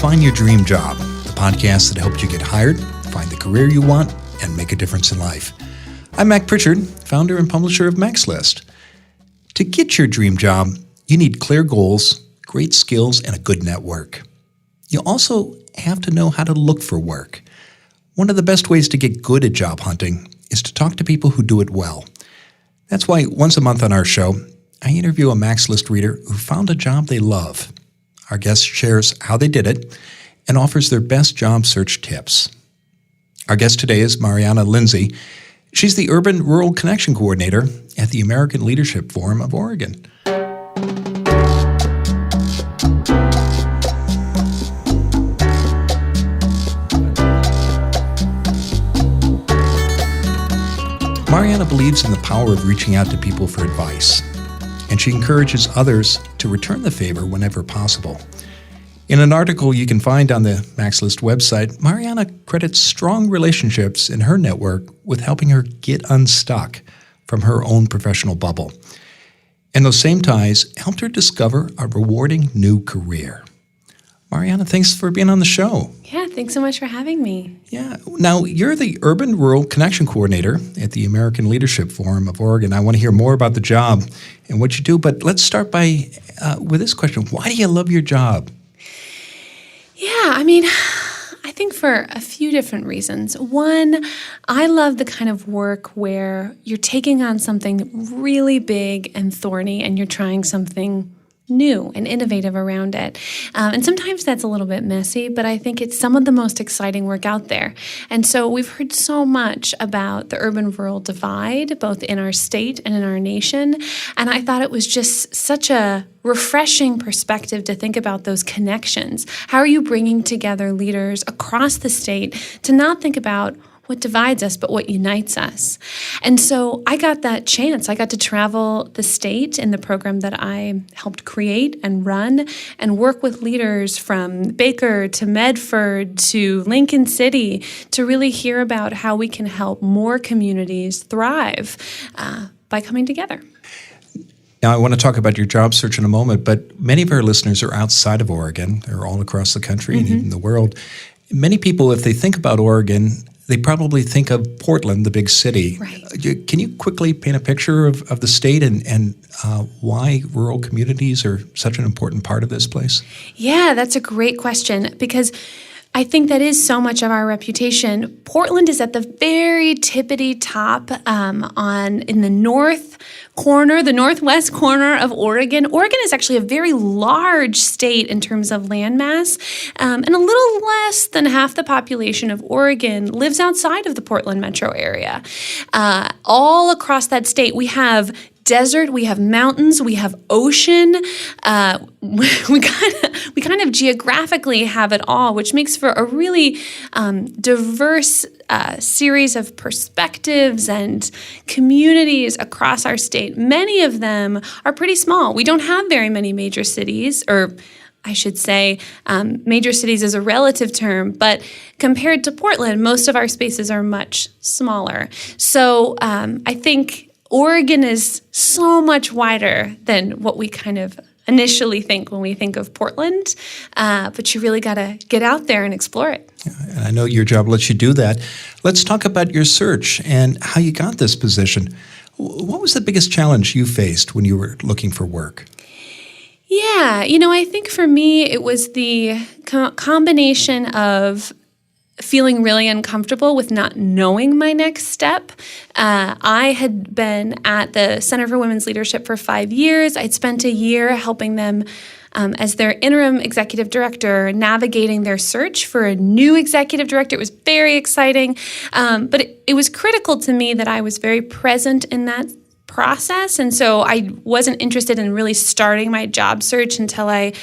Find Your Dream Job, the podcast that helps you get hired, find the career you want, and make a difference in life. I'm Mac Pritchard, founder and publisher of Mac's List. To get your dream job, you need clear goals, great skills, and a good network. You also have to know how to look for work. One of the best ways to get good at job hunting is to talk to people who do it well. That's why once a month on our show, I interview a Mac's List reader who found a job they love. Our guest shares how they did it and offers their best job search tips. Our guest today is Mariana Lindsay. She's the Urban-Rural Connection Coordinator at the American Leadership Forum of Oregon. Mariana believes in the power of reaching out to people for advice, and she encourages others to return the favor whenever possible. In an article you can find on the Mac's List website, Mariana credits strong relationships in her network with helping her get unstuck from her own professional bubble. And those same ties helped her discover a rewarding new career. Mariana, thanks for being on the show. Yeah, thanks so much for having me. Yeah. Now, you're the Urban-Rural Connection Coordinator at the American Leadership Forum of Oregon. I want to hear more about the job and what you do, but let's start with this question. Why do you love your job? Yeah, I think for a few different reasons. One, I love the kind of work where you're taking on something really big and thorny and you're trying something new and innovative around it. And sometimes that's a little bit messy, but I think it's some of the most exciting work out there. And so we've heard so much about the urban-rural divide, both in our state and in our nation. And I thought it was just such a refreshing perspective to think about those connections. How are you bringing together leaders across the state to not think about what divides us, but what unites us? And so I got that chance. I got to travel the state in the program that I helped create and run and work with leaders from Baker to Medford to Lincoln City to really hear about how we can help more communities thrive by coming together. Now, I want to talk about your job search in a moment, but many of our listeners are outside of Oregon. They're all across the country and even the world. Many people, if they think about Oregon, they probably think of Portland, the big city. Right. Can you quickly paint a picture of the state and why rural communities are such an important part of this place? Yeah, that's a great question because I think that is so much of our reputation. Portland is at the very tippity top in the northwest corner of Oregon. Oregon is actually a very large state in terms of landmass, and a little less than half the population of Oregon lives outside of the Portland metro area. All across that state, we have desert, we have mountains, we have ocean. We kind of geographically have it all, which makes for a really diverse series of perspectives and communities across our state. Many of them are pretty small. We don't have very many major cities, or I should say major cities is a relative term, but compared to Portland, most of our spaces are much smaller. So I think Oregon is so much wider than what we kind of initially think when we think of Portland, but you really got to get out there and explore it. And I know your job lets you do that. Let's talk about your search and how you got this position. What was the biggest challenge you faced when you were looking for work? Yeah, I think for me it was the combination of feeling really uncomfortable with not knowing my next step. I had been at the Center for Women's Leadership for 5 years. I'd spent a year helping them as their interim executive director, navigating their search for a new executive director. It was very exciting, but it was critical to me that I was very present in that process. And so I wasn't interested in really starting my job search until I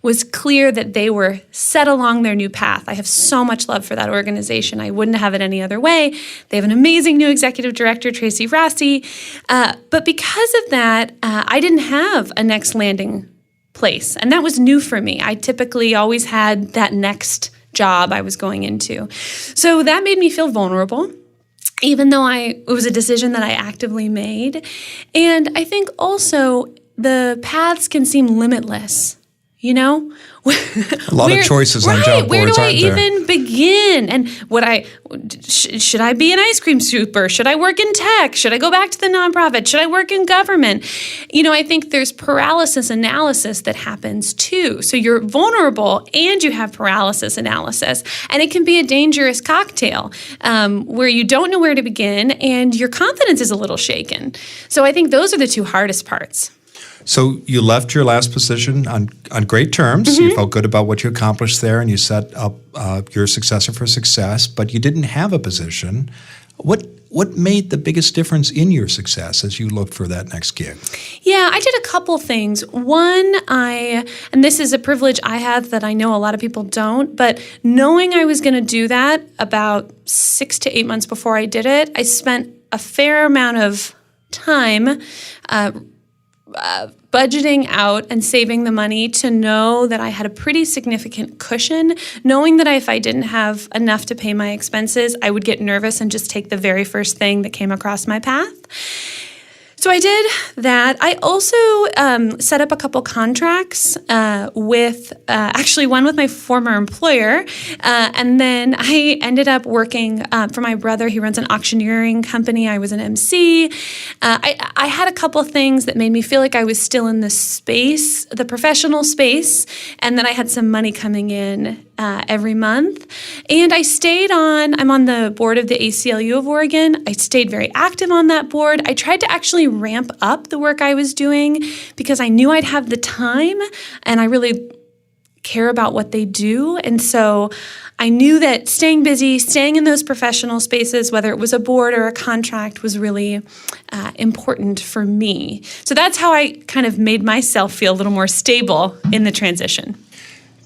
was clear that they were set along their new path. I have so much love for that organization. I wouldn't have it any other way. They have an amazing new executive director, Tracy Rossi. But because of that, I didn't have a next landing place. And that was new for me. I typically always had that next job I was going into. So that made me feel vulnerable, even though it was a decision that I actively made. And I think also the paths can seem limitless. You know, a lot of choices on job boards, where do I aren't there? even begin? And should I be an ice cream super? Should I work in tech? Should I go back to the nonprofit? Should I work in government? You know, I think there's paralysis analysis that happens too. So you're vulnerable and you have paralysis analysis, and it can be a dangerous cocktail where you don't know where to begin and your confidence is a little shaken. So I think those are the two hardest parts. So you left your last position on great terms. Mm-hmm. You felt good about what you accomplished there, and you set up your successor for success, but you didn't have a position. What made the biggest difference in your success as you looked for that next gig? Yeah, I did a couple things. One, and this is a privilege I have that I know a lot of people don't, but knowing I was going to do that about 6 to 8 months before I did it, I spent a fair amount of time budgeting out and saving the money to know that I had a pretty significant cushion, knowing that if I didn't have enough to pay my expenses, I would get nervous and just take the very first thing that came across my path. So I did that. I also set up a couple contracts with actually one with my former employer, and then I ended up working for my brother. He runs an auctioneering company. I was an MC. I had a couple things that made me feel like I was still in the space, the professional space, and then I had some money coming in every month. And I'm on the board of the ACLU of Oregon. I stayed very active on that board. I tried to actually ramp up the work I was doing because I knew I'd have the time and I really care about what they do. And so I knew that staying busy, staying in those professional spaces, whether it was a board or a contract, was really important for me. So that's how I kind of made myself feel a little more stable in the transition.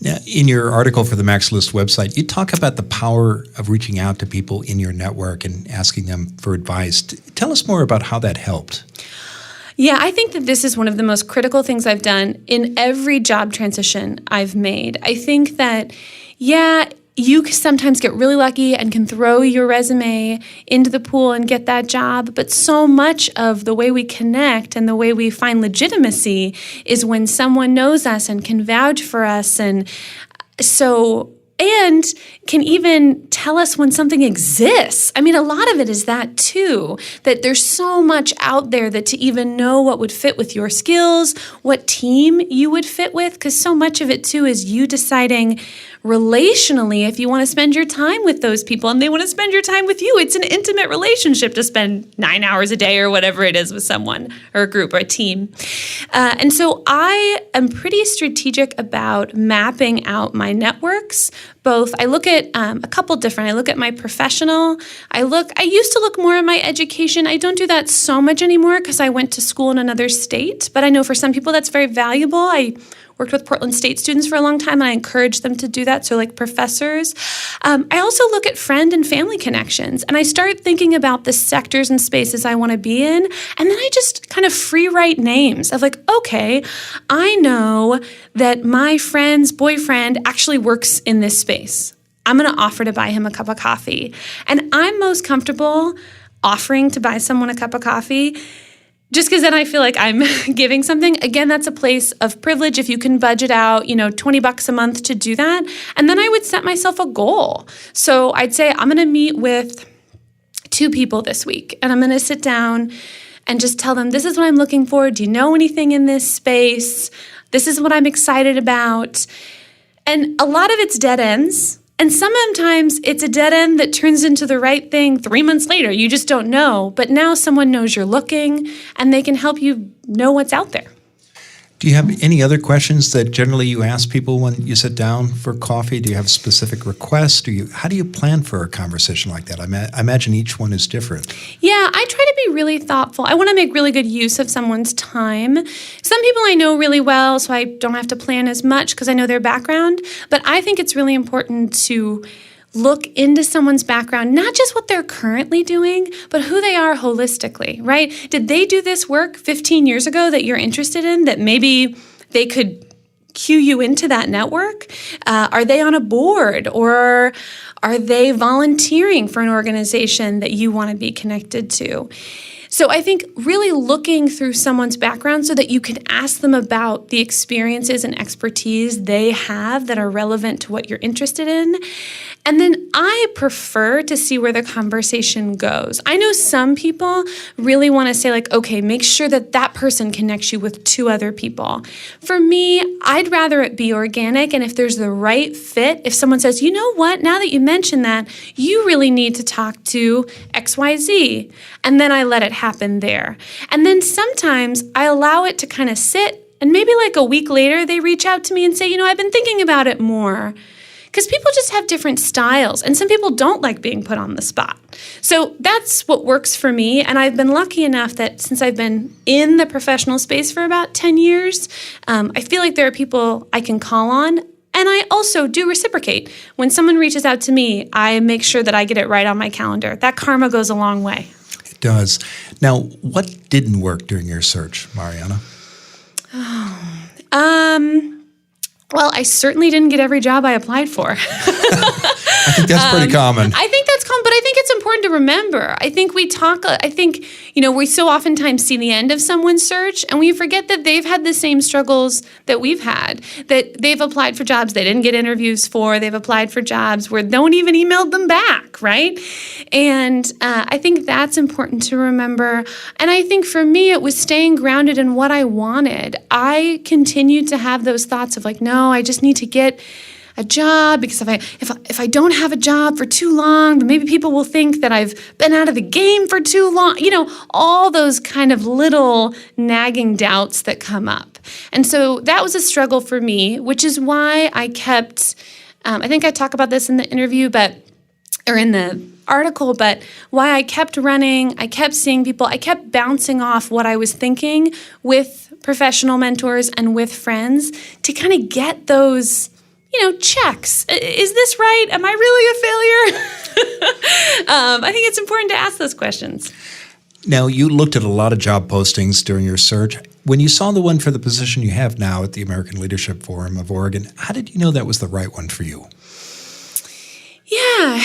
Now, in your article for the Max List website, you talk about the power of reaching out to people in your network and asking them for advice. Tell us more about how that helped. Yeah, I think that this is one of the most critical things I've done in every job transition I've made. I think that, you sometimes get really lucky and can throw your resume into the pool and get that job, but so much of the way we connect and the way we find legitimacy is when someone knows us and can vouch for us, and can even tell us when something exists. I mean, a lot of it is that too, that there's so much out there that to even know what would fit with your skills, what team you would fit with, because so much of it too is you deciding relationally if you want to spend your time with those people and they want to spend your time with you. It's an intimate relationship to spend 9 hours a day or whatever it is with someone or a group or a team. And so I am pretty strategic about mapping out my networks. Both, I look at a couple different. I look at my professional. I used to look more at my education. I don't do that so much anymore because I went to school in another state. But I know for some people that's very valuable. I worked with Portland State students for a long time, and I encourage them to do that, so like professors. I also look at friend and family connections, and I start thinking about the sectors and spaces I want to be in, and then I just kind of free write names of like, okay, I know that my friend's boyfriend actually works in this space. I'm going to offer to buy him a cup of coffee. And I'm most comfortable offering to buy someone a cup of coffee just because then I feel like I'm giving something. Again, that's a place of privilege if you can budget out, $20 a month to do that. And then I would set myself a goal. So I'd say I'm going to meet with 2 people this week, and I'm going to sit down and just tell them, this is what I'm looking for. Do you know anything in this space? This is what I'm excited about. And a lot of it's dead ends. And sometimes it's a dead end that turns into the right thing 3 months later. You just don't know. But now someone knows you're looking, and they can help you know what's out there. Do you have any other questions that generally you ask people when you sit down for coffee? Do you have specific requests? How do you plan for a conversation like that? I imagine each one is different. Yeah, I try to be really thoughtful. I want to make really good use of someone's time. Some people I know really well, so I don't have to plan as much because I know their background. But I think it's really important to look into someone's background, not just what they're currently doing, but who they are holistically, right? Did they do this work 15 years ago that you're interested in, that maybe they could cue you into that network? Are they on a board, or are they volunteering for an organization that you want to be connected to? So I think really looking through someone's background so that you can ask them about the experiences and expertise they have that are relevant to what you're interested in. And then I prefer to see where the conversation goes. I know some people really want to say like, okay, make sure that that person connects you with 2 other people. For me, I'd rather it be organic. And if there's the right fit, if someone says, you know what, now that you mention that, you really need to talk to XYZ. And then I let it happen there. And then sometimes I allow it to kind of sit. And maybe like a week later, they reach out to me and say, you know, I've been thinking about it more. Because people just have different styles, and some people don't like being put on the spot. So that's what works for me, and I've been lucky enough that since I've been in the professional space for about 10 years, I feel like there are people I can call on, and I also do reciprocate. When someone reaches out to me, I make sure that I get it right on my calendar. That karma goes a long way. It does. Now, what didn't work during your search, Mariana? Well, I certainly didn't get every job I applied for. I think that's pretty common. I think that's common, but I think it's important to remember. I think we so oftentimes see the end of someone's search and we forget that they've had the same struggles that we've had, that they've applied for jobs they didn't get interviews for, they've applied for jobs where no one even emailed them back, right? And I think that's important to remember. And I think for me, it was staying grounded in what I wanted. I continued to have those thoughts of like, no, I just need to get a job because if I don't have a job for too long, then maybe people will think that I've been out of the game for too long. You know, all those kind of little nagging doubts that come up. And so that was a struggle for me, which is why I kept, I think I talk about this in the interview, or in the article, but why I kept running, I kept seeing people, I kept bouncing off what I was thinking with professional mentors and with friends to kind of get those, checks. Is this right? Am I really a failure? I think it's important to ask those questions. Now, you looked at a lot of job postings during your search. When you saw the one for the position you have now at the American Leadership Forum of Oregon, how did you know that was the right one for you? Yeah,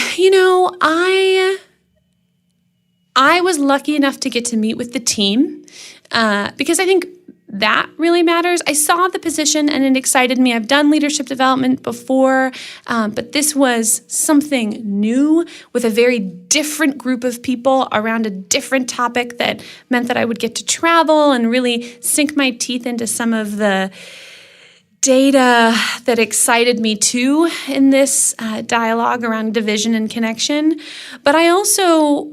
I was lucky enough to get to meet with the team because I think that really matters. I saw the position and it excited me. I've done leadership development before, but this was something new with a very different group of people around a different topic that meant that I would get to travel and really sink my teeth into some of the data that excited me too in this dialogue around division and connection. But I also,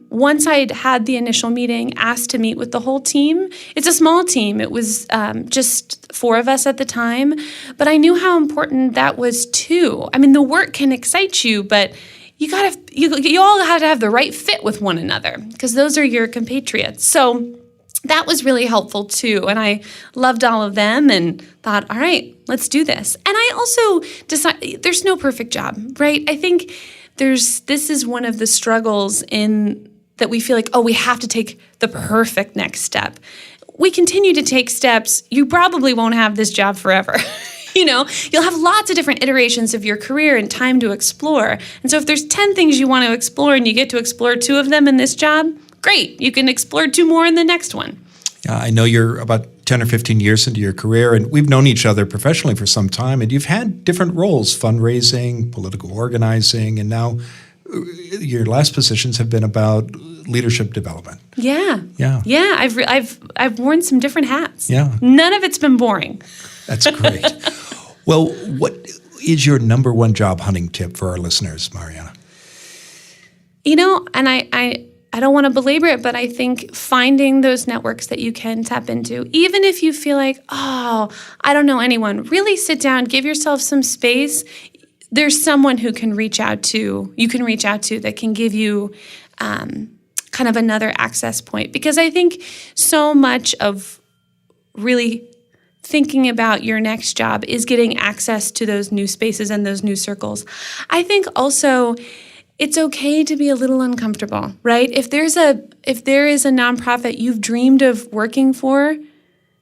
once I'd had the initial meeting, asked to meet with the whole team. It's a small team. It was just 4 of us at the time, but I knew how important that was too. I mean, the work can excite you, but you all have to have the right fit with one another because those are your compatriots. So that was really helpful too. And I loved all of them and thought, all right, let's do this. And I also decided there's no perfect job, right? I think this is one of the struggles in that we feel like, oh, we have to take the perfect next step. We continue to take steps. You probably won't have this job forever. You'll have lots of different iterations of your career and time to explore. And so if there's 10 things you want to explore and you get to explore 2 of them in this job, great. You can explore 2 more in the next one. Yeah, I know you're about 10 or 15 years into your career, and we've known each other professionally for some time, and you've had different roles, fundraising, political organizing, and now your last positions have been about leadership development. Yeah. I've worn some different hats. Yeah. None of it's been boring. That's great. Well, what is your number one job hunting tip for our listeners, Mariana? And I don't want to belabor it, but I think finding those networks that you can tap into, even if you feel like, oh, I don't know anyone, really sit down, give yourself some space. There's someone who you can reach out to that can give you kind of another access point. Because I think so much of really thinking about your next job is getting access to those new spaces and those new circles. I think also it's okay to be a little uncomfortable, right? If there is a nonprofit you've dreamed of working for,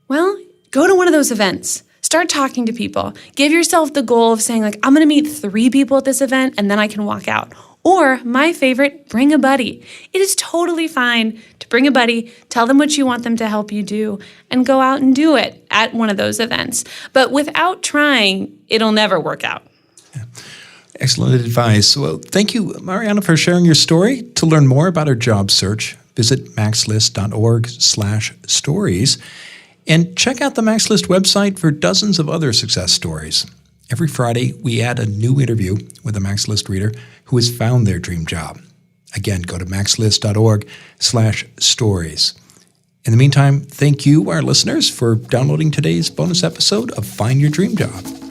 well, go to one of those events. Start talking to people. Give yourself the goal of saying, like, I'm going to meet 3 people at this event, and then I can walk out. Or my favorite, bring a buddy. It is totally fine to bring a buddy, tell them what you want them to help you do, and go out and do it at one of those events. But without trying, it'll never work out. Excellent advice. Well, thank you, Mariana, for sharing your story. To learn more about her job search, visit maxlist.org/stories and check out the Max List website for dozens of other success stories. Every Friday, we add a new interview with a Max List reader who has found their dream job. Again, go to maxlist.org/stories. In the meantime, thank you, our listeners, for downloading today's bonus episode of Find Your Dream Job.